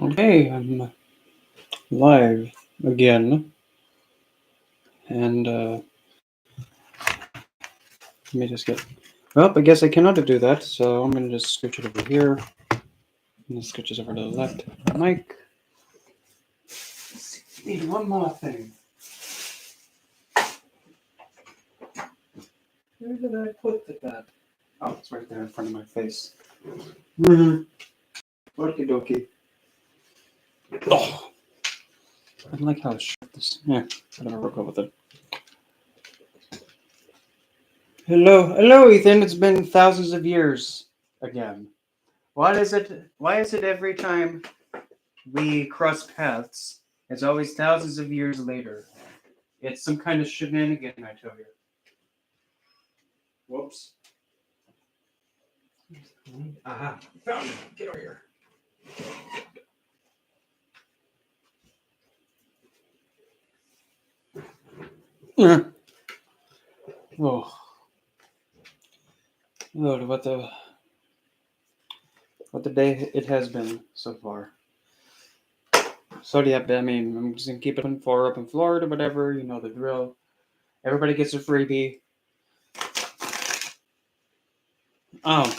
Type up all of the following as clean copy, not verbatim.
Okay, I'm live again, and let me just get. Well, I guess I cannot do that, so I'm gonna just scooch it over here. And this scooches over to the left mic. Need one more thing. Where did I put that? Oh, it's right there in front of my face. Okie dokie. Oh, I don't like how it's short this. Yeah, whatever, we'll go with it. Hello, Ethan. It's been thousands of years again. Why is it every time we cross paths, it's always thousands of years later? It's some kind of shenanigan, I tell you. Whoops. Aha. Found it. Get over here. Oh. Lord, what the day it has been so far. So yeah, I mean, I'm just gonna keep it on four up in Florida, whatever, you know the drill. Everybody gets a freebie. Oh.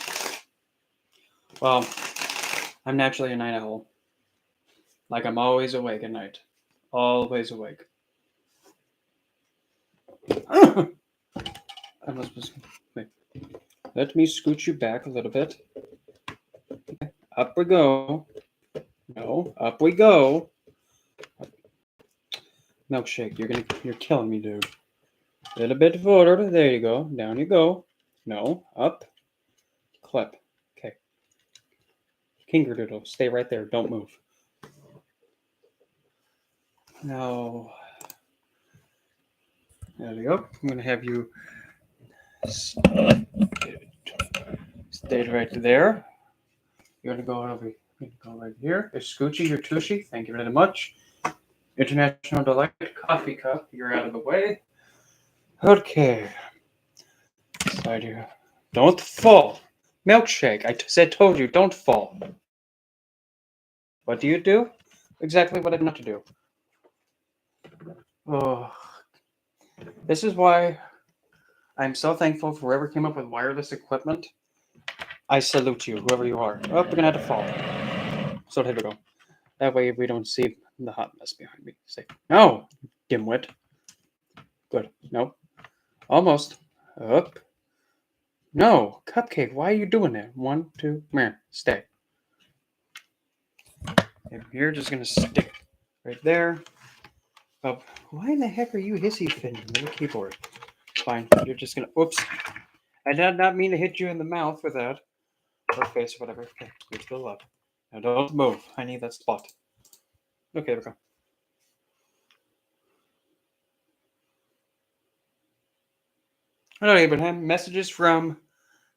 Well, I'm naturally a night owl. Like, I'm always awake at night. Always awake. I'm not supposed to. Wait. Let me scoot you back a little bit. Okay. Up we go. No, up we go. Milkshake, you're killing me, dude. A little bit forward. There you go. Down you go. No, up. Clip. Okay. Kingerdoodle, stay right there. Don't move. Now, there we go. I'm gonna have you stay right there. You're gonna go over. Go right here. Scoochie, your tushy. Thank you very much. International Delight coffee cup. You're out of the way. Okay. Side here. Don't fall. Milkshake. Told you, don't fall. What do you do? Exactly what I not to do. Oh. This is why I'm so thankful for whoever came up with wireless equipment. I salute you, whoever you are. Oh, we're gonna have to fall. So here we go. That way we don't see the hot mess behind me. Say, no, dimwit. Good. Nope. Almost. Up. No, Cupcake, why are you doing that? 1, 2, stay. And you're just gonna stick right there. Oh, why in the heck are you hissy fitting the keyboard? Fine, you're just gonna. Oops. I did not mean to hit you in the mouth with that. Or face, or whatever. Okay, you're still up. Now don't move. I need that spot. Okay, there we go. Hello, Abraham. Messages from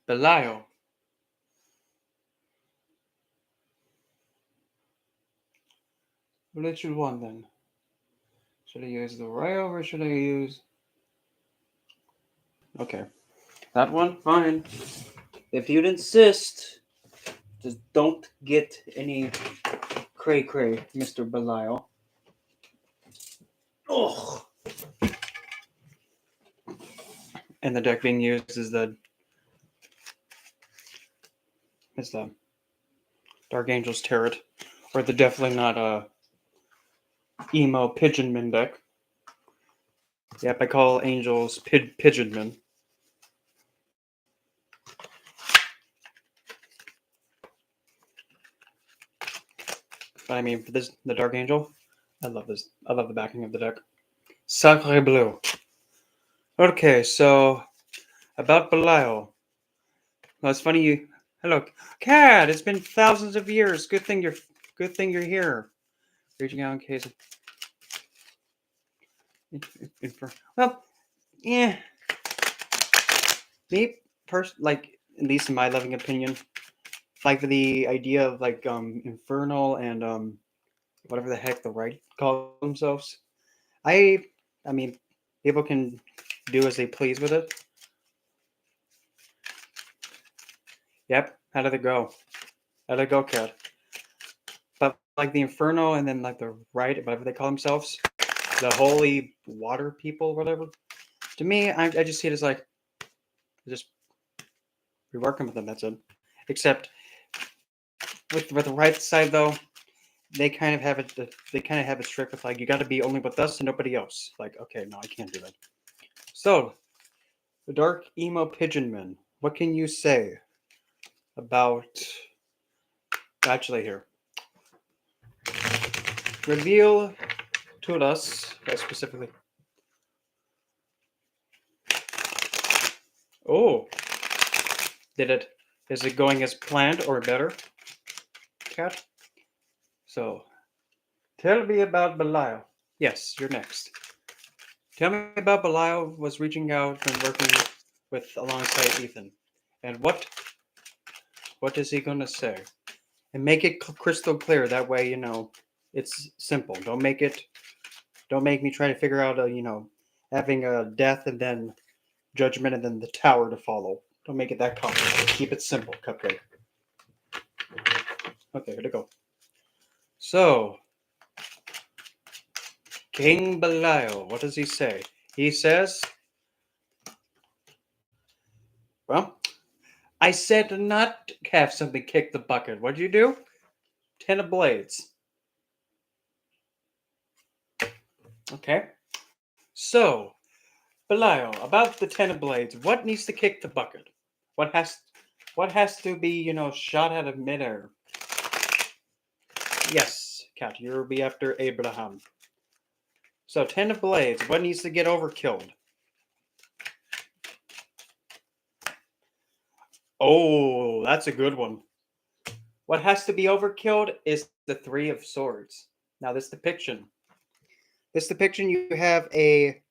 Belial. Which one then? Should I use the Rayo or should I use... Okay. That one? Fine. If you'd insist, just don't get any cray-cray, Mr. Belial. Oh. And the deck being used is the Dark Angel's Tarot, or the definitely not emo Pigeonman deck. Yep, I call angels Pigeonman. But I mean, for this, the Dark Angel, I love this. I love the backing of the deck. Sacre bleu. Okay, so about Belial. Well, it's funny you. Hello, Cat. It's been thousands of years. Good thing you're here. Reaching out in case. Well, yeah. Me, like, at least in my loving opinion, like the idea of like infernal and whatever the heck the right call themselves. I mean, people can do as they please with it. Yep. How did it go? Cat? But like the Inferno, and then like the right, whatever they call themselves, the Holy Water People, whatever. To me, I just see it as like just we're working with them. That's it. Except with the right side though, they kind of have it. They kind of have it strict with like you got to be only with us and nobody else. Like, okay, no, I can't do that. So, the Dark Emo Pigeonman. What can you say about? Actually, here, reveal to us specifically. Oh, is it going as planned or better, Cat? So, tell me about Belial. Yes, you're next. Tell me about Belial was reaching out and working with alongside Ethan. And what is he gonna say? And make it crystal clear. That way, it's simple. Don't make me try to figure out having a death and then judgment and then the tower to follow. Don't make it that complicated. Keep it simple, Cupcake. Okay, here to go. So, King Belial, what does he say? He says, well, I said not have something kick the bucket. What'd you do? 10 of blades. Okay. So, Belial, about the 10 of blades, what needs to kick the bucket? What has to be, shot out of midair? Yes, Cat, you'll be after Abraham. So 10 of blades, what needs to get overkilled? Oh, that's a good one. What has to be overkilled is the 3 of swords. Now this depiction. You have a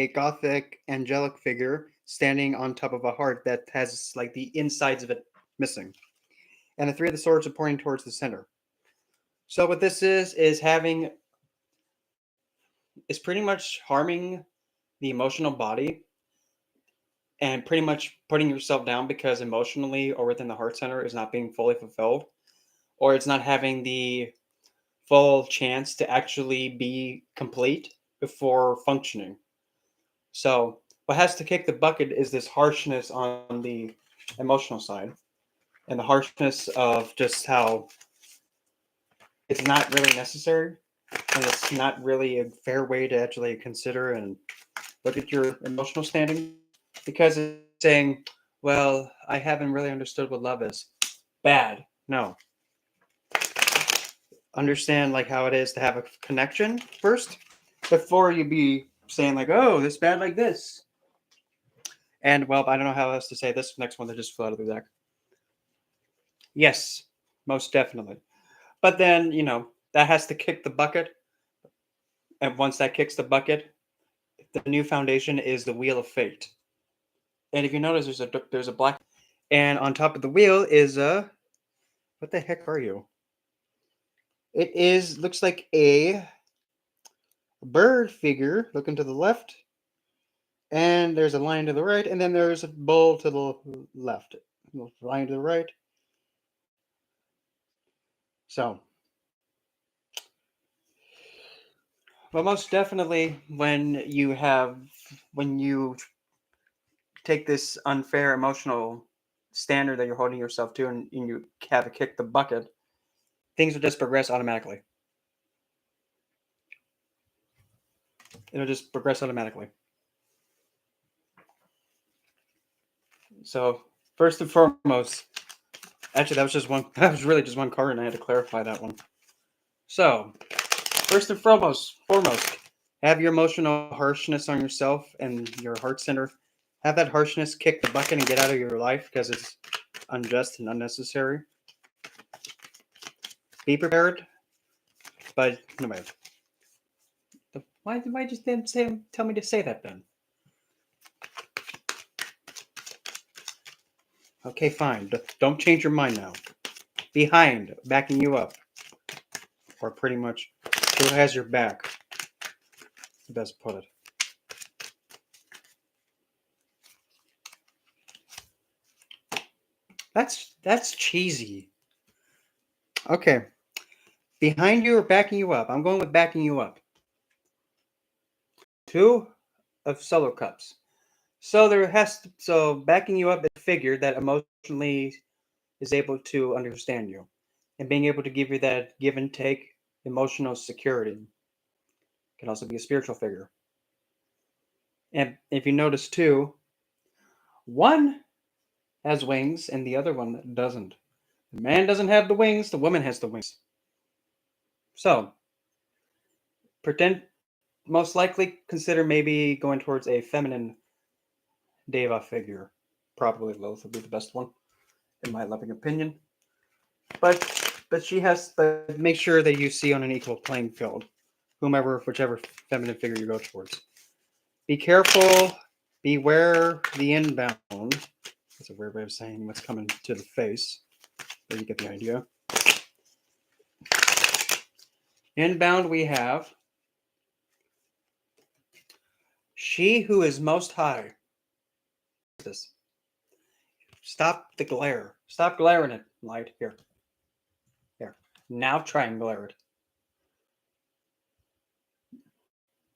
gothic angelic figure standing on top of a heart that has like the insides of it missing. And the 3 of the swords are pointing towards the center. So what this is pretty much harming the emotional body and pretty much putting yourself down because emotionally or within the heart center is not being fully fulfilled, or it's not having the full chance to actually be complete before functioning. So what has to kick the bucket is this harshness on the emotional side and the harshness of just how it's not really necessary and it's not really a fair way to actually consider and look at your emotional standing because it's saying, well, I haven't really understood what love is. Bad. No. Understand like how it is to have a connection first before you be saying like, oh, this bad like this. And well, I don't know how else to say this next one that just flew out of the deck. Yes, most definitely. But then, that has to kick the bucket. And once that kicks the bucket, the new foundation is the Wheel of Fate. And if you notice, there's a black, and on top of the wheel is a, what the heck are you? Looks like a bird figure looking to the left, and there's a lion to the right, and then there's a bull to the left, lion to the right. So, but most definitely, when you take this unfair emotional standard that you're holding yourself to, and you have to kick the bucket, things will just progress automatically. It'll just progress automatically. So first and foremost, actually that was just one. That was really just one card, and I had to clarify that one. So first and foremost, have your emotional harshness on yourself and your heart center. Have that harshness kick the bucket and get out of your life because it's unjust and unnecessary. Be prepared, but anyway. Why just didn't tell me to say that then? Okay, fine. Don't change your mind now. Behind, backing you up. Or pretty much, who has your back? The best put it. That's cheesy. Okay. Behind you or backing you up? I'm going with backing you up. 2 of solo cups. So backing you up is a figure that emotionally is able to understand you and being able to give you that give and take emotional security. Can also be a spiritual figure. And if you notice too, one has wings and the other one doesn't. The man doesn't have the wings, the woman has the wings. So, pretend most likely consider maybe going towards a feminine Deva figure. Probably Lilith would be the best one, in my loving opinion. But make sure that you see on an equal playing field, whichever feminine figure you go towards. Be careful, beware the inbound. That's a weird way of saying what's coming to the face, but you get the idea. Inbound we have she who is most high. This. Stop the glare. Stop glaring it, light. Here. Here. Now try and glare it.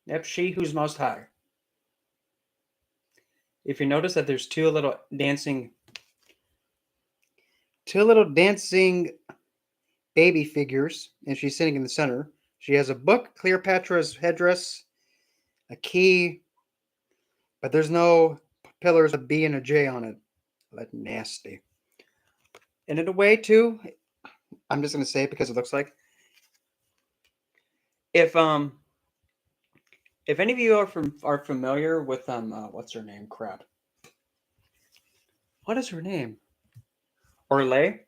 Yep, she who's most high. If you notice that there's two little dancing baby figures, and she's sitting in the center. She has a book, Cleopatra's headdress, a key, but there's no pillars, a B and a J on it. That's nasty. And in a way, too, I'm just gonna say it because it looks like if any of you are familiar with what's her name? Crap. What is her name? Orlais.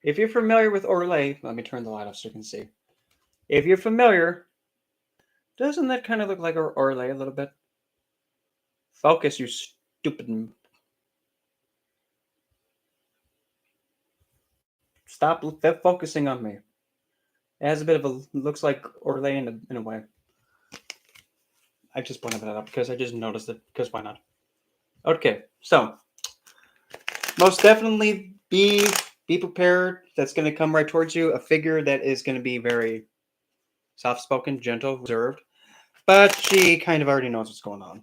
If you're familiar with Orlais, let me turn the light off so you can see. If you're familiar, doesn't that kind of look like Orlais a little bit? Focus, you stupid. Stop focusing on me. It has a bit of a looks like Orlais in a way. I just pointed that out because I just noticed it. Because why not? Okay, so most definitely be prepared. That's going to come right towards you. A figure that is going to be very soft-spoken, gentle, reserved, but she kind of already knows what's going on,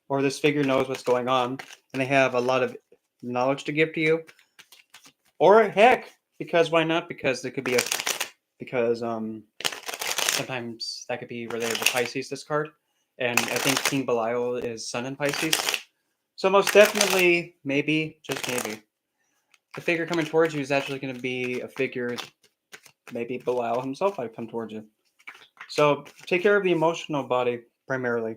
or this figure knows what's going on, and they have a lot of knowledge to give to you. Or heck, because why not? Because there could be sometimes that could be related to Pisces, this card. And I think King Belial is Sun in Pisces. So most definitely, maybe, just maybe, the figure coming towards you is actually going to be a figure, maybe Belial himself might come towards you. So take care of the emotional body primarily.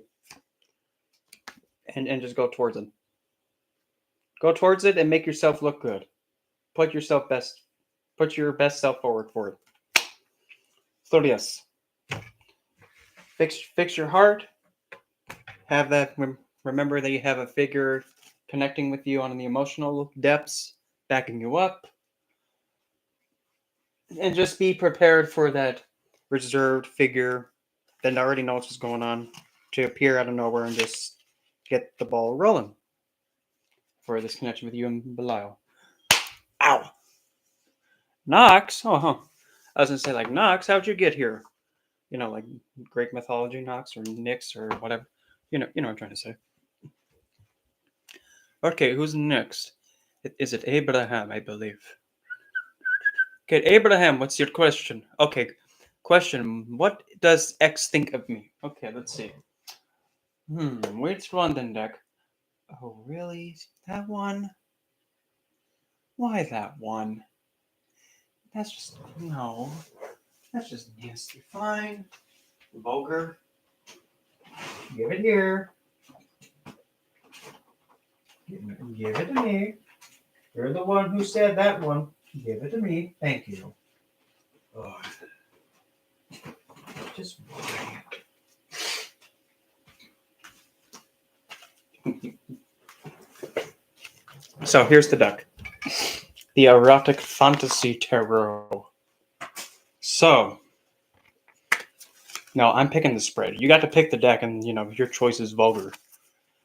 And just go towards it. Go towards it and make yourself look good. Put your best self forward for it. So yes. Fix your heart. Have that. Remember that you have a figure connecting with you on the emotional depths, backing you up, and just be prepared for that reserved figure that already knows what's going on to appear out of nowhere and just get the ball rolling for this connection with you and Belial. Ow! Nox? Oh, huh. I was gonna say, like, Nox, how'd you get here? You know, like Greek mythology Nox or Nyx or whatever. You know what I'm trying to say. Okay, who's next? Is it Abraham, I believe? Okay, Abraham, what's your question? Okay, question. What does X think of me? Okay, let's see. Which one then, Deck? Oh, really? That one? Why that one? That's just, no. That's just nasty. Fine. Vulgar. Give it here. Give it to me. You're the one who said that one. Give it to me. Thank you. Oh. Just why? So here's the deck. The Erotic Fantasy Tarot. So, no, I'm picking the spread. You got to pick the deck, and your choice is vulgar.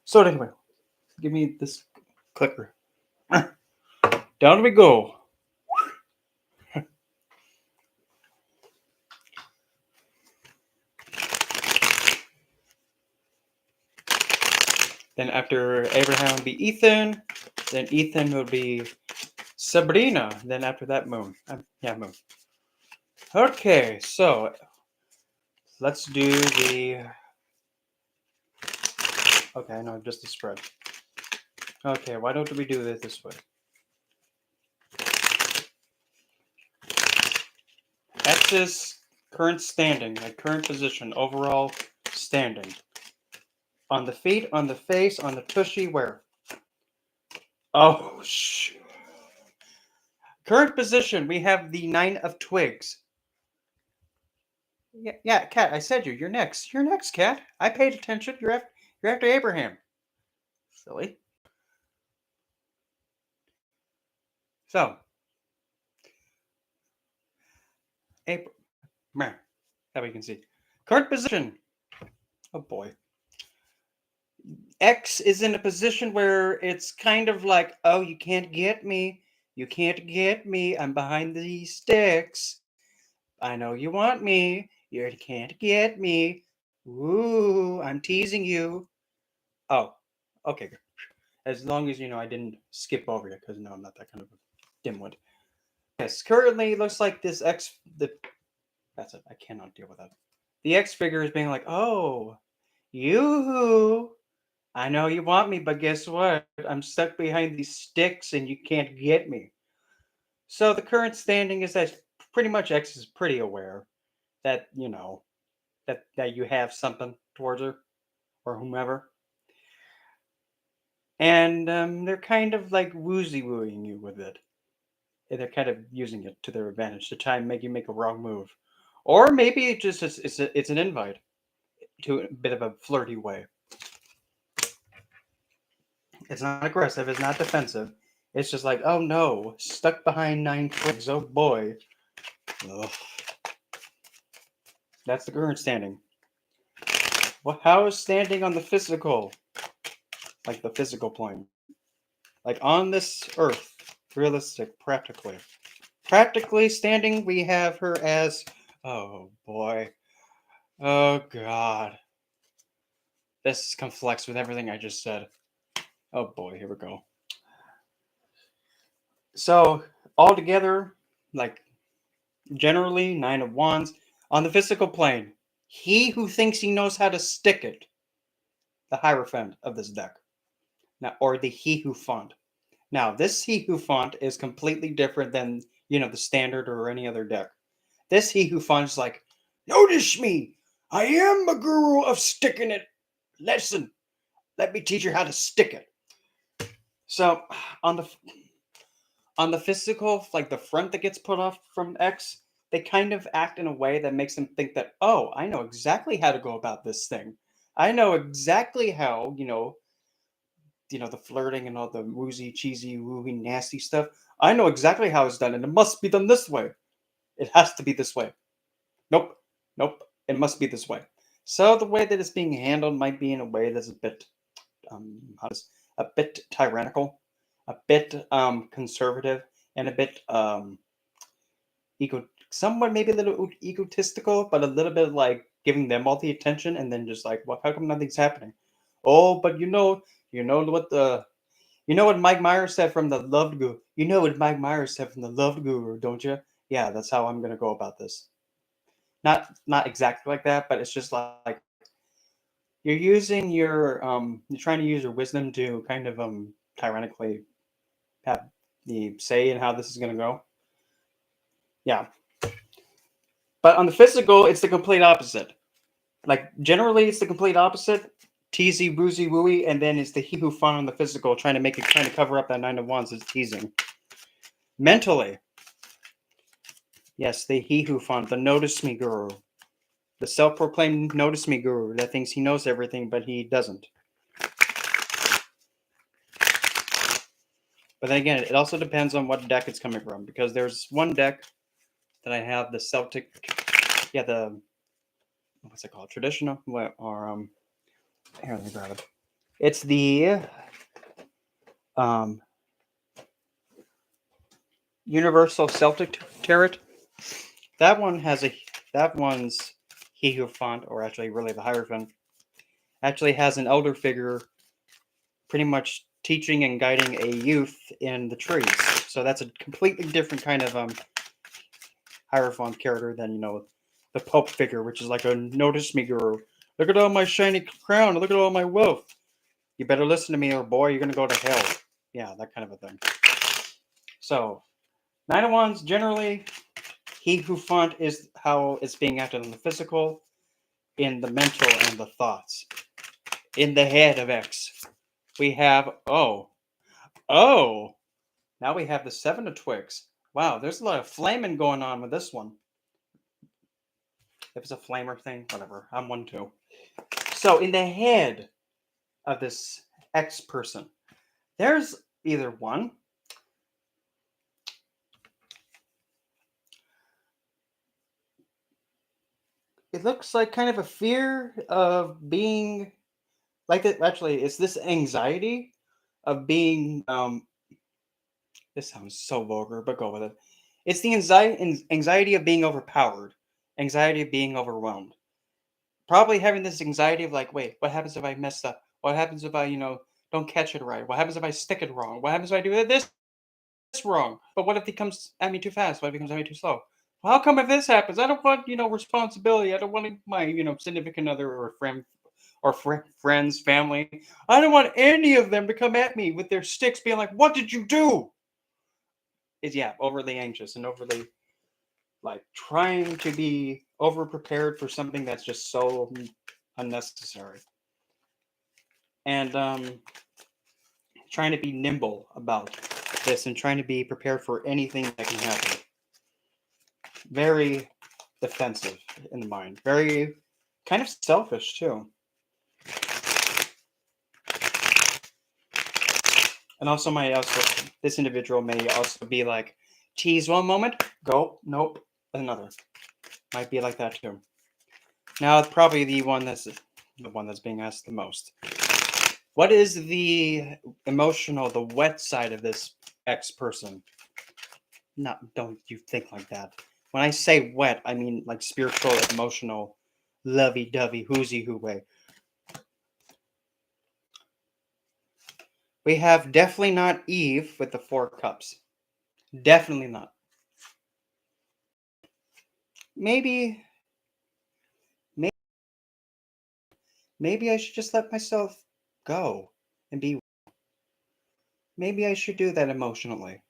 So anyway, give me this clicker. Down we go. Then after Abraham would be Ethan. Then Ethan would be Sabrina. Then after that, Moon. Moon. Okay, so let's do the. Okay, no, just the spread. Okay, why don't we do it this way? X's current standing, like current position, overall standing. On the feet, on the face, on the tushy, where? Oh, shoot. Current position, we have the 9 of twigs. Yeah, Cat, I said you're next. You're next, Cat. I paid attention. You're after Abraham. Silly. So, Abraham. How you can see. Current position. Oh boy. X is in a position where it's kind of like, oh, you can't get me. You can't get me. I'm behind these sticks. I know you want me. You can't get me. Ooh, I'm teasing you. Oh, okay. As long as you know I didn't skip over you, because no, I'm not that kind of a dimwit. Yes, currently it looks like this that's it. I cannot deal with that. The X figure is being like, oh, you. I know you want me, but guess what? I'm stuck behind these sticks and you can't get me. So the current standing is that pretty much X is pretty aware that, that you have something towards her or whomever. And they're kind of like woozy-wooing you with it. And they're kind of using it to their advantage to try and make you make a wrong move. Or maybe it just it's an invite to a bit of a flirty way. It's not aggressive. It's not defensive. It's just like, oh no, stuck behind 9 twigs. Oh boy. Ugh. That's the current standing. Well, how is standing on the physical? Like the physical plane. Like on this earth. Realistic, practically. Practically standing, we have her as. Oh boy. Oh god. This conflicts with everything I just said. Oh boy, here we go. So, altogether, like, generally, 9 of Wands. On the physical plane, he who thinks he knows how to stick it, the Hierophant of this deck. Now, or the He Who font. Now, this He Who font is completely different than, the standard or any other deck. This He Who font is like, notice me! I am a guru of sticking it! Listen, let me teach you how to stick it. So, on the physical, like the front that gets put off from X, they kind of act in a way that makes them think that, oh, I know exactly how to go about this thing. I know exactly how, the flirting and all the woozy, cheesy, wooey, nasty stuff. I know exactly how it's done, and it must be done this way. It has to be this way. Nope, nope, it must be this way. So the way that it's being handled might be in a way that's a bit, a bit tyrannical, a bit conservative, and a bit somewhat maybe a little egotistical, but a little bit like giving them all the attention, and then just like, well, how come nothing's happening? Oh, but what Mike Myers said from the Loved Guru. You know what Mike Myers said from the Loved Guru, don't you? Yeah, that's how I'm gonna go about this. Not exactly like that, but it's just like you're trying to use your wisdom to kind of tyrannically have the say in how this is gonna go. Yeah. But on the physical, it's the complete opposite. Like generally, it's the complete opposite. Teasy, boozy, wooey, and then it's the he who fun on the physical, trying to cover up that 9 of Wands is teasing. Mentally, yes, the he who fun, the notice me guru, the self-proclaimed notice me guru that thinks he knows everything, but he doesn't. But then again, it also depends on what deck it's coming from, because there's one deck that I have, the Celtic, what's it called? Traditional, or here, let me grab it. It's the Universal Celtic Tarot. That one's He Who font, or actually really the Hierophant, actually has an elder figure pretty much teaching and guiding a youth in the trees. So that's a completely different kind of Hierophant character than, the Pope figure, which is like a notice me guru. Look at all my shiny crown. Look at all my wealth. You better listen to me, or boy, you're going to go to hell. Yeah, that kind of a thing. So, Nine of Wands, generally, he who font is how it's being acted in the physical, in the mental, and the thoughts. In the head of X, we have, now we have the Seven of Twigs. Wow, there's a lot of flaming going on with this one. If it's a flamer thing, whatever. I'm one too. So, in the head of this X person, there's either one, it looks like kind of a fear of being like that. Actually, it's this anxiety of being this sounds so vulgar, but go with it. It's the anxiety of being overpowered, anxiety of being overwhelmed. Probably having this anxiety of like, wait, what happens if I mess up? What happens if I, don't catch it right? What happens if I stick it wrong? What happens if I do this wrong? But what if he comes at me too fast? What if he comes at me too slow? Well, how come if this happens? I don't want, responsibility. I don't want my, significant other or friend or friends, family. I don't want any of them to come at me with their sticks being like, what did you do? Is overly anxious and overly like trying to be over prepared for something that's just so unnecessary. And trying to be nimble about this and trying to be prepared for anything that can happen. Very defensive in the mind. Very kind of selfish too. And also this individual may also be like, tease one moment, go, nope, another. Might be like that too. Now it's probably the one that's being asked the most. What is the emotional, the wet side of this X person? Don't you think like that. When I say wet, I mean like spiritual, emotional, lovey-dovey, whoozy-hoo way. We have definitely not Eve with the 4 cups. Definitely not. Maybe I should just let myself go and be. Maybe I should do that emotionally.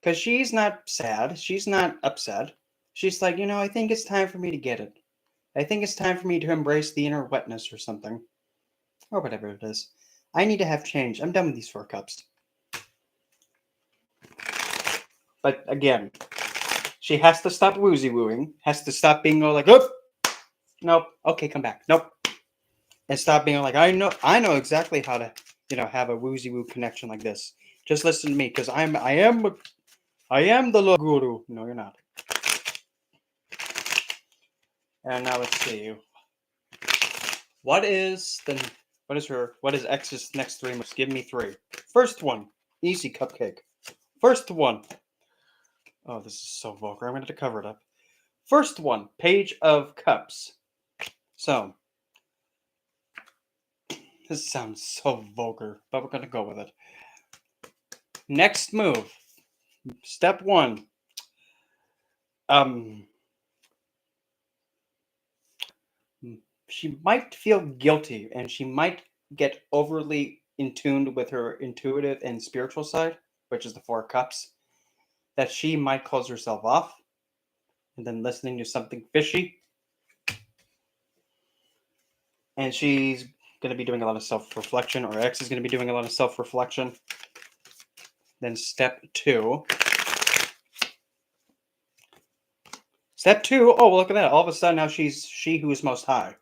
Because she's not sad. She's not upset. She's like, I think it's time for me to get it. I think it's time for me to embrace the inner wetness or something. Or whatever it is. I need to have change. I'm done with these 4 cups. But again, she has to stop woozy-wooing. Has to stop being all like, oh, nope. Okay, come back. Nope. And stop being like, I know exactly how to, have a woozy-woo connection like this. Just listen to me, because I am the love guru. No, you're not. And now let's see. What is X's next 3 moves? Give me 3. First one, easy cupcake. First one. Oh, this is so vulgar. I'm going to have to cover it up. First one, Page of Cups. So, this sounds so vulgar, but we're going to go with it. Next move. Step 1. She might feel guilty and she might get overly in tune with her intuitive and spiritual side, which is the 4 cups, that she might close herself off and then listening to something fishy. And she's going to be doing a lot of self-reflection, or X is going to be doing a lot of self-reflection. Then step 2. Step 2, oh, well, look at that. All of a sudden now she's she who is most high.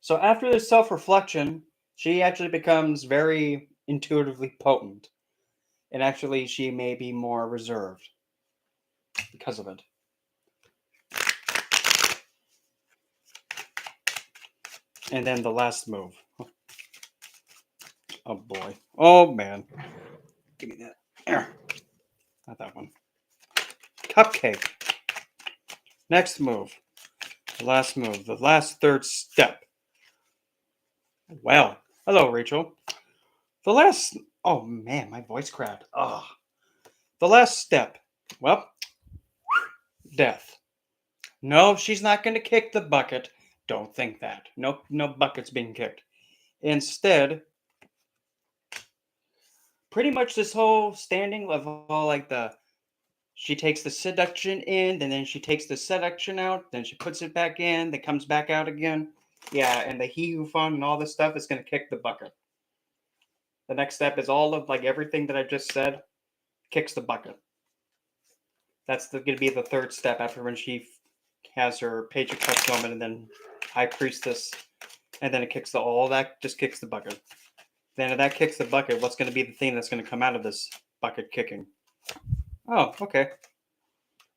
So after this self-reflection, she actually becomes very intuitively potent. And actually, she may be more reserved because of it. And then the last move. Oh, boy. Oh, man. Give me that. Not that one. Cupcake. Next move. The last move. The last 3rd step. Well, hello, Rachel. The last, oh man, my voice cracked. Oh, the last step. Well, death. No, she's not going to kick the bucket. Don't think that. No, no bucket's being kicked. Instead, pretty much this whole standing of all like the she takes the seduction in, and then she takes the seduction out, then she puts it back in, then comes back out again. Yeah, and the he who fun and all this stuff is going to kick the bucket. The next step is all of like everything that I just said kicks the bucket. That's going to be the third step after when she has her page of cups moment, and then high priestess, and then it kicks the all that just kicks the bucket. Then if that kicks the bucket, what's going to be the thing that's going to come out of this bucket kicking? Oh, okay.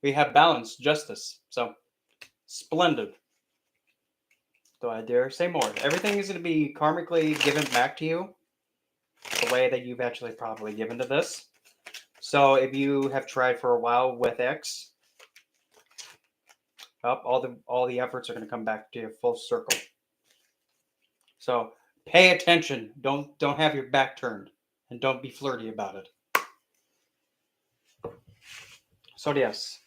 We have balance, justice. So splendid. Do I dare say more? Everything is going to be karmically given back to you the way that you've actually probably given to this. So if you have tried for a while with X, all the efforts are going to come back to you full circle. So pay attention. Don't have your back turned, and don't be flirty about it. So yes,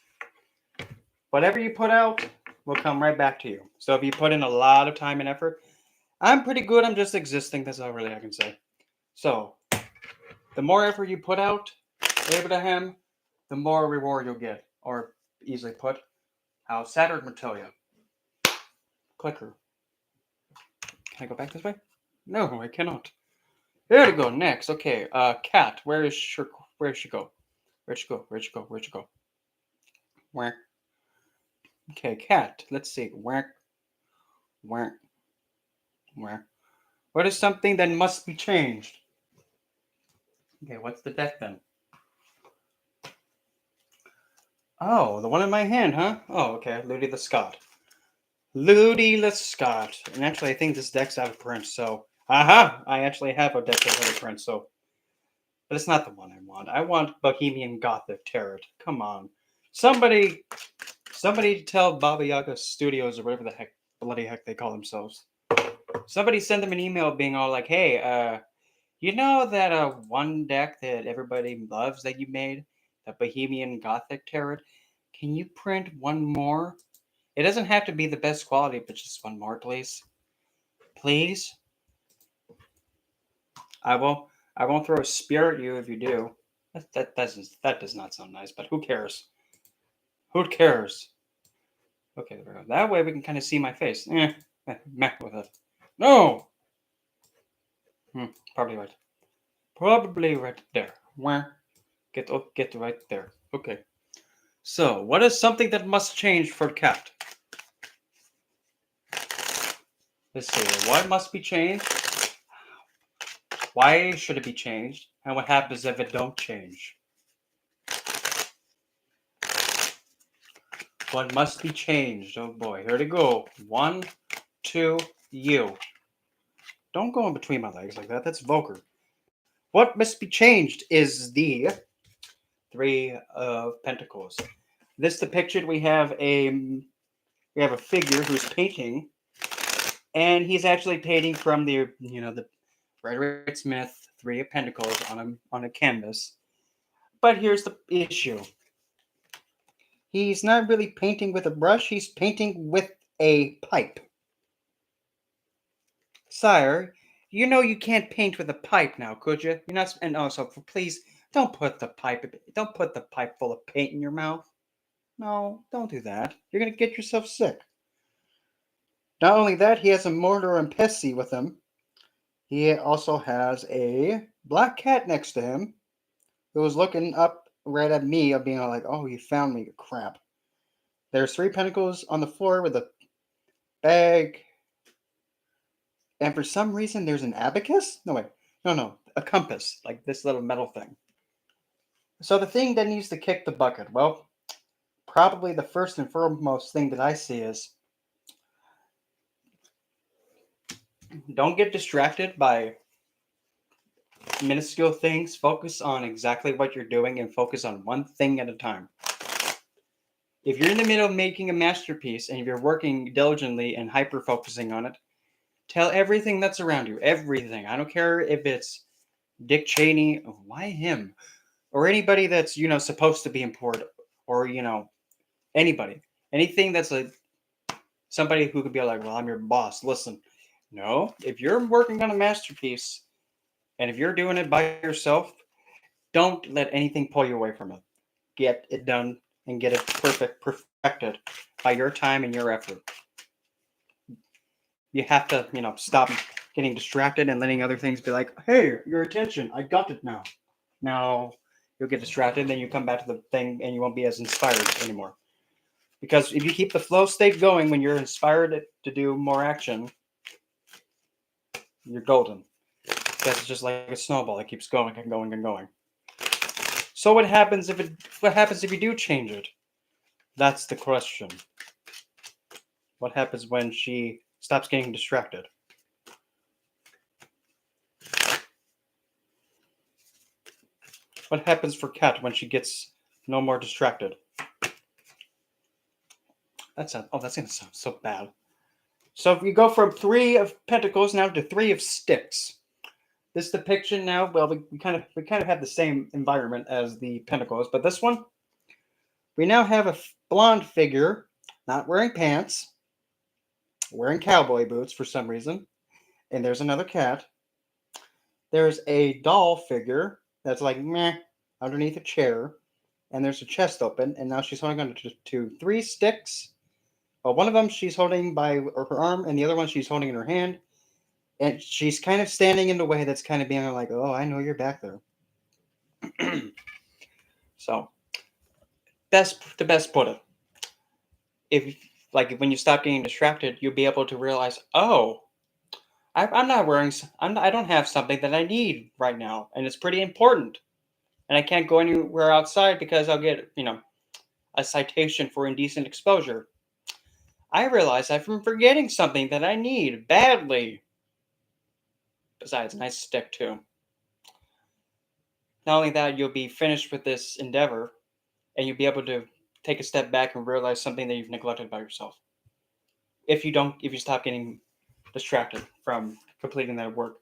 whatever you put out will come right back to you. So if you put in a lot of time and effort, I'm pretty good. I'm just existing. That's all really I can say. So the more effort you put out, Abraham, the more reward you'll get. Or easily put, how Saturn would tell you. Clicker. Can I go back this way? No, I cannot. There we go. Next, okay. Cat. Where she go? Where'd she go? Where'd she go? Where? Okay, cat. Let's see. Where? What is something that must be changed? Okay, what's the deck then? Oh, the one in my hand, huh? Oh, okay. Ludi the Scott. Ludi the Scott. And actually, I think this deck's out of print, so... Aha! I actually have a deck that's out of print, so... But it's not the one I want. I want Bohemian Gothic Tarot. Come on. Somebody tell Baba Yaga Studios or whatever the bloody heck they call themselves. Somebody send them an email being all like, hey, you know that one deck that everybody loves that you made? The Bohemian Gothic Tarot? Can you print one more? It doesn't have to be the best quality, but just one more, please. Please? I won't throw a spear at you if you do. That does not sound nice, but who cares? Who cares? Okay, there we go. That way we can kind of see my face. Meh with it. No! Probably right. Probably right there. Where? Get right there. Okay. So, what is something that must change for cat? Let's see. What must be changed? Why should it be changed? And what happens if it don't change? What must be changed? Oh boy, here to go. 1, 2, you. Don't go in between my legs like that. That's vulgar. What must be changed is the 3 of Pentacles. This depicted we have a figure who's painting, and he's actually painting from the Frederick Smith 3 of Pentacles on a canvas. But here's the issue. He's not really painting with a brush, he's painting with a pipe. Sire, you know you can't paint with a pipe now, could you? You're not, and also, please, don't put the pipe full of paint in your mouth. No, don't do that. You're going to get yourself sick. Not only that, he has a mortar and pestle with him. He also has a black cat next to him who was looking up right at me, being like, oh, you found me, crap. There's 3 pentacles on the floor with a bag. And for some reason, there's an abacus? No, wait. No. A compass. Like this little metal thing. So the thing that needs to kick the bucket. Well, probably the first and foremost thing that I see is don't get distracted by minuscule things. Focus on exactly what you're doing and focus on one thing at a time. If you're in the middle of making a masterpiece and if you're working diligently and hyper-focusing on it, tell everything that's around you. Everything. I don't care if it's Dick Cheney, why him? Or anybody that's, supposed to be important, or, anybody. Anything that's like somebody who could be like, well, I'm your boss. Listen, no, if you're working on a masterpiece and if you're doing it by yourself, don't let anything pull you away from it. Get it done and get it perfected by your time and your effort. You have to, stop getting distracted and letting other things be like, hey, your attention, I got it now. Now you'll get distracted, then you come back to the thing and you won't be as inspired anymore. Because if you keep the flow state going when you're inspired to do more action, you're golden. That's just like a snowball. It keeps going and going and going. So what happens if you do change it? That's the question. What happens when she stops getting distracted? What happens for Kat when she gets no more distracted? That's gonna sound so bad. So if you go from 3 of Pentacles now to 3 of Sticks. This depiction now, well, we kind of have the same environment as the Pentacles, but this one, we now have a blonde figure, not wearing pants, wearing cowboy boots for some reason, and there's another cat. There's a doll figure that's like meh underneath a chair, and there's a chest open, and now she's holding on to 3 sticks. Well, one of them she's holding by her arm, and the other one she's holding in her hand. And she's kind of standing in the way that's kind of being like, oh, I know you're back there. So, to best put it, if like when you stop getting distracted, you'll be able to realize, oh, I'm not wearing, I don't have something that I need right now, and it's pretty important, and I can't go anywhere outside because I'll get, a citation for indecent exposure. I realize I'm forgetting something that I need badly. Besides, nice stick too. Not only that, you'll be finished with this endeavor, and you'll be able to take a step back and realize something that you've neglected by yourself. If you stop getting distracted from completing that work.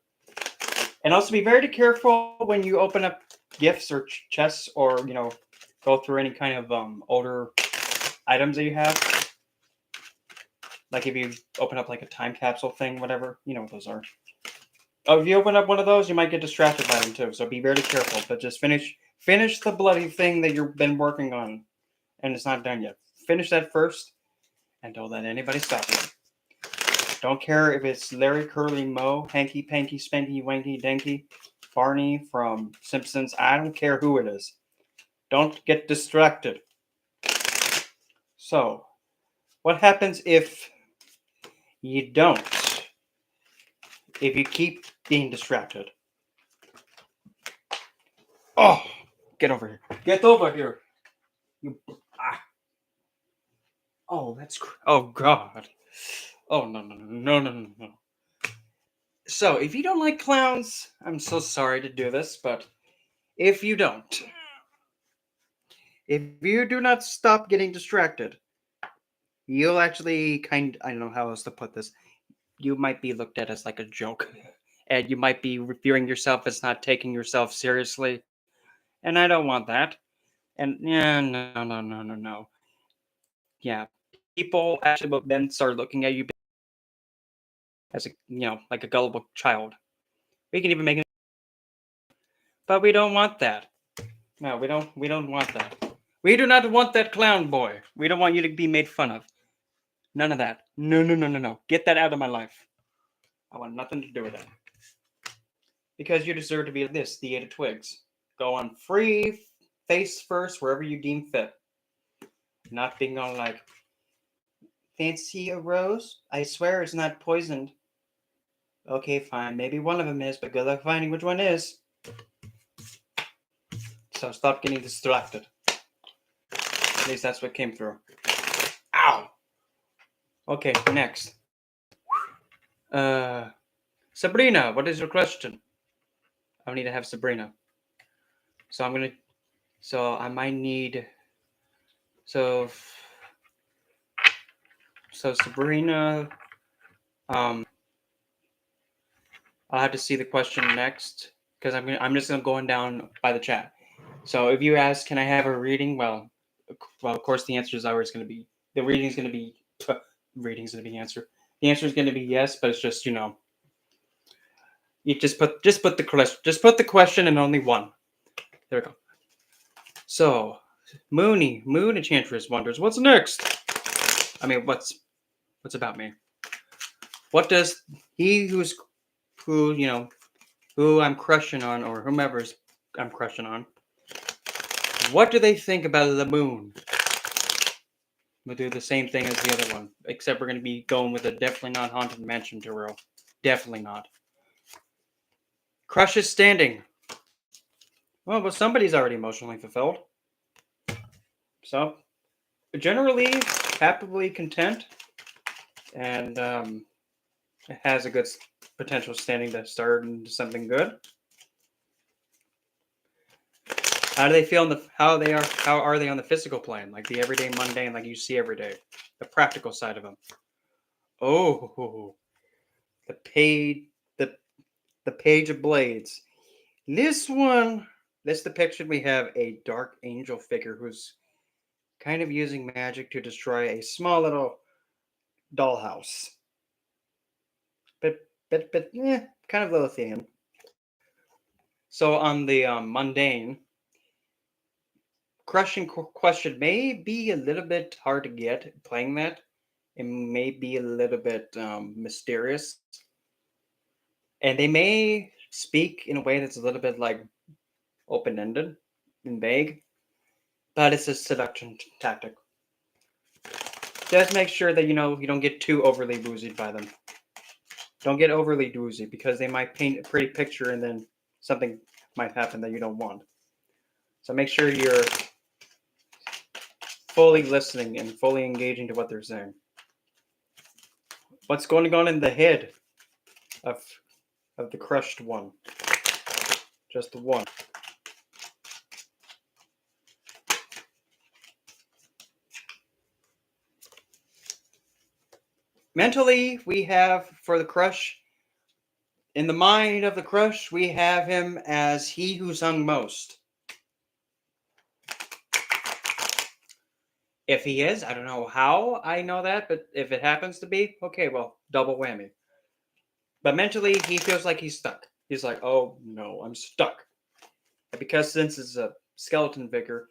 And also be very careful when you open up gifts or chests, or go through any kind of older items that you have. Like if you open up like a time capsule thing, whatever, you know what those are. Oh, if you open up one of those, you might get distracted by them too. So be very careful. But just finish the bloody thing that you've been working on, and it's not done yet. Finish that first, and don't let anybody stop you. Don't care if it's Larry, Curly, Moe, Hanky, Panky, Spanky, Wanky, Danky, Barney from Simpsons. I don't care who it is. Don't get distracted. So, what happens if you don't? If you keep being distracted? Oh, get over here. Get over here. Oh, oh, God. Oh, no. So, if you don't like clowns, I'm so sorry to do this, but if you don't, if you do not stop getting distracted, you'll actually I don't know how else to put this. You might be looked at as like a joke, and you might be viewing yourself as not taking yourself seriously, and I don't want that. And yeah, no. Yeah, people actually will then start looking at you as like a gullible child. We can even make it, but we don't want that. No, we don't. We don't want that. We do not want that clown boy. We don't want you to be made fun of. None of that. No. Get that out of my life. I want nothing to do with that. Because you deserve to be this, the 8 of Twigs. Go on free, face first, wherever you deem fit. Not being on like, fancy a rose? I swear it's not poisoned. Okay, fine. Maybe one of them is, but good luck finding which one is. So stop getting distracted. At least that's what came through. Ow! Okay, next. Sabrina, what is your question? I need to have Sabrina. So I might need, so Sabrina, I'll have to see the question next. because I'm just going down by the chat. So if you ask, can I have a reading? Well, of course the answer is always going to be the reading's going to be reading's going to be answer. The answer is going to be yes, but it's just you just put the question and only one. There we go. So Moon Enchantress wonders what's next. I mean, what's about me? What does he who I'm crushing on, or whomever's I'm crushing on, what do they think about the moon? We'll do the same thing as the other one, except we're going to be going with a definitely not haunted mansion tarot. Definitely not. Crush is standing. Well, but somebody's already emotionally fulfilled. So, generally, happily content, and it has a good potential standing to start into something good. How do they feel how are they on the physical plane, like the everyday mundane, like you see every day, the practical side of them? Oh, the page, the page of blades. This depiction we have a dark angel figure who's kind of using magic to destroy a small little dollhouse. But kind of Lilithian. So on the mundane, crushing question may be a little bit hard to get playing that. It may be a little bit mysterious. And they may speak in a way that's a little bit like open-ended and vague, but it's a seduction tactic. Just make sure that you don't get too overly woozied by them. Don't get overly woozy because they might paint a pretty picture and then something might happen that you don't want. So make sure you're fully listening and fully engaging to what they're saying. What's going on in the head of the crushed one? Just the one. Mentally, we have for the crush, in the mind of the crush, we have him as he who sung most. If he is, I don't know how I know that, but if it happens to be, okay, well, double whammy. But mentally, he feels like he's stuck. He's like, oh no, I'm stuck. And because since it's a skeleton figure,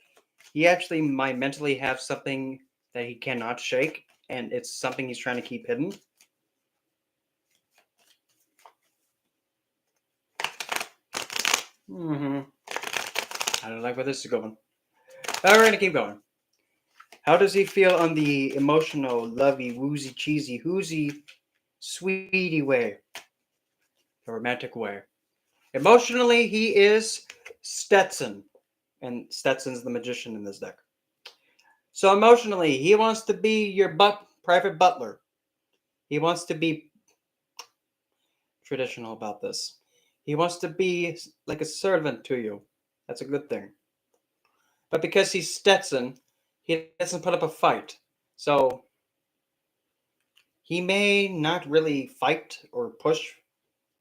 he actually might mentally have something that he cannot shake, and it's something he's trying to keep hidden. I don't like where this is going. But we're going to keep going. How does he feel on the emotional, lovey, woozy, cheesy, whoozy, sweetie way? The romantic way. Emotionally, he is Stetson. And Stetson's the magician in this deck. So emotionally, he wants to be your private butler. He wants to be traditional about this. He wants to be like a servant to you. That's a good thing. But because he's Stetson, he doesn't put up a fight. So he may not really fight or push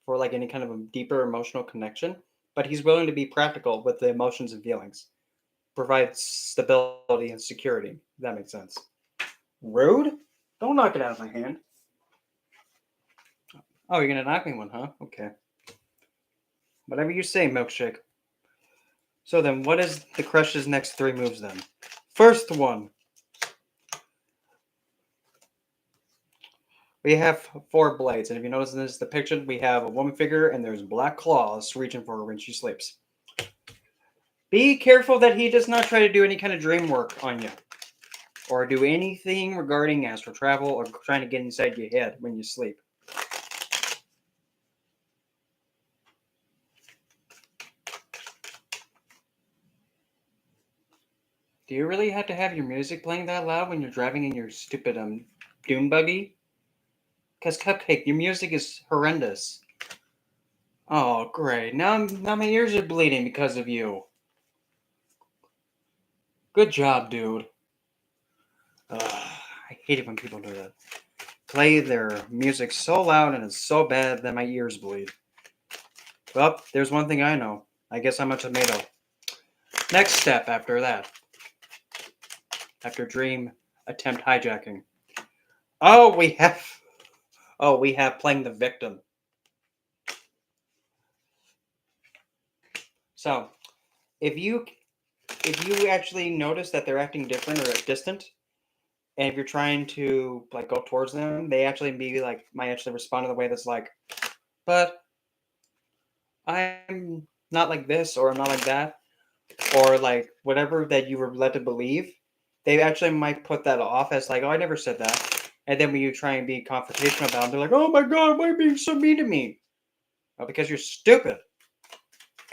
for like any kind of a deeper emotional connection, but he's willing to be practical with the emotions and feelings. Provide stability and security. If that makes sense. Rude? Don't knock it out of my hand. Oh, you're gonna knock me one, huh? Okay. Whatever you say, milkshake. So then, what is the crush's next 3 moves then? First one. We have 4 blades, and if you notice in this depiction, we have a woman figure, and there's black claws reaching for her when she sleeps. Be careful that he does not try to do any kind of dream work on you, or do anything regarding astral travel, or trying to get inside your head when you sleep. Do you really have to have your music playing that loud when you're driving in your stupid dune buggy? Because Cupcake, your music is horrendous. Oh, great. Now my ears are bleeding because of you. Good job, dude. I hate it when people do that. Play their music so loud and it's so bad that my ears bleed. Well, there's one thing I know. I guess I'm a tomato. Next step after that. After dream attempt hijacking. Oh, we have playing the victim. So, if you actually notice that they're acting different or distant, and if you're trying to like go towards them, they actually might actually respond in a way that's like, but I'm not like this, or I'm not like that, or like whatever that you were led to believe. They actually might put that off as like, oh, I never said that. And then when you try and be confrontational about it, they're like, oh my god, why are you being so mean to me? Well, because you're stupid.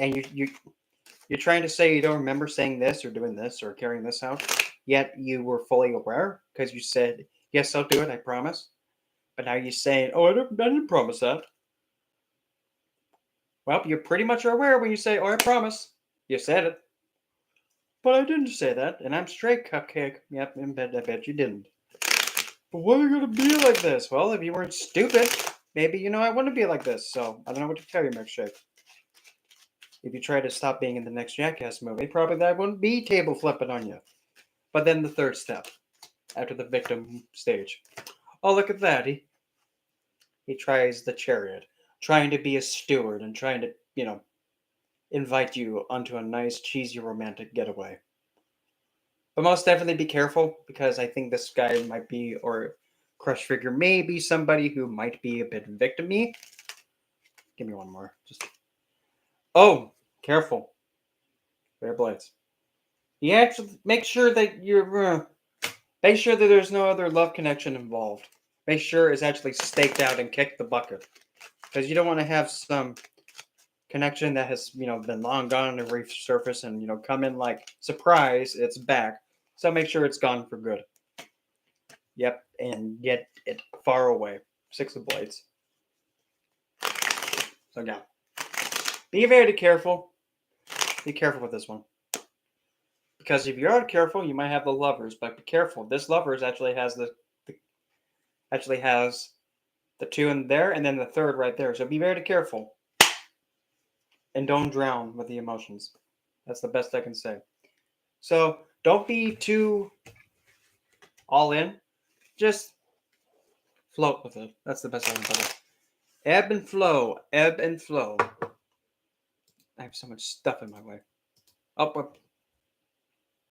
And you're trying to say you don't remember saying this or doing this or carrying this out, yet you were fully aware because you said, yes, I'll do it, I promise. But now you're saying, oh, I didn't promise that. Well, you're pretty much aware when you say, oh, I promise. You said it. But I didn't say that, and I'm straight, cupcake. Yep, I bet you didn't. But why are you gonna be like this? Well, if you weren't stupid, maybe I wouldn't be like this. So I don't know what to tell you, milkshake. If you try to stop being in the next Jackass movie, probably that wouldn't be table flipping on you. But then the third step, after the victim stage. Oh, look at that. He tries the chariot, trying to be a steward and trying to, invite you onto a nice, cheesy, romantic getaway. But most definitely be careful because I think this guy might be, or crush figure may be somebody who might be a bit victim-y. Give me one more. Oh, careful. Bare blades. You actually make sure that make sure that there's no other love connection involved. Make sure it's actually staked out and kicked the bucket. Because you don't want to have some connection that has, been long gone and resurface and, come in like, surprise, it's back. So make sure it's gone for good. Yep, and get it far away. 6 of blades. So yeah. Be very careful. Be careful with this one. Because if you're not careful, you might have the lovers, but be careful. This lovers actually has actually has the 2 in there and then the third right there. So be very careful. And don't drown with the emotions. That's the best I can say. So don't be too all in. Just float with it. That's the best I can put it. Ebb and flow. Ebb and flow. I have so much stuff in my way. Oh,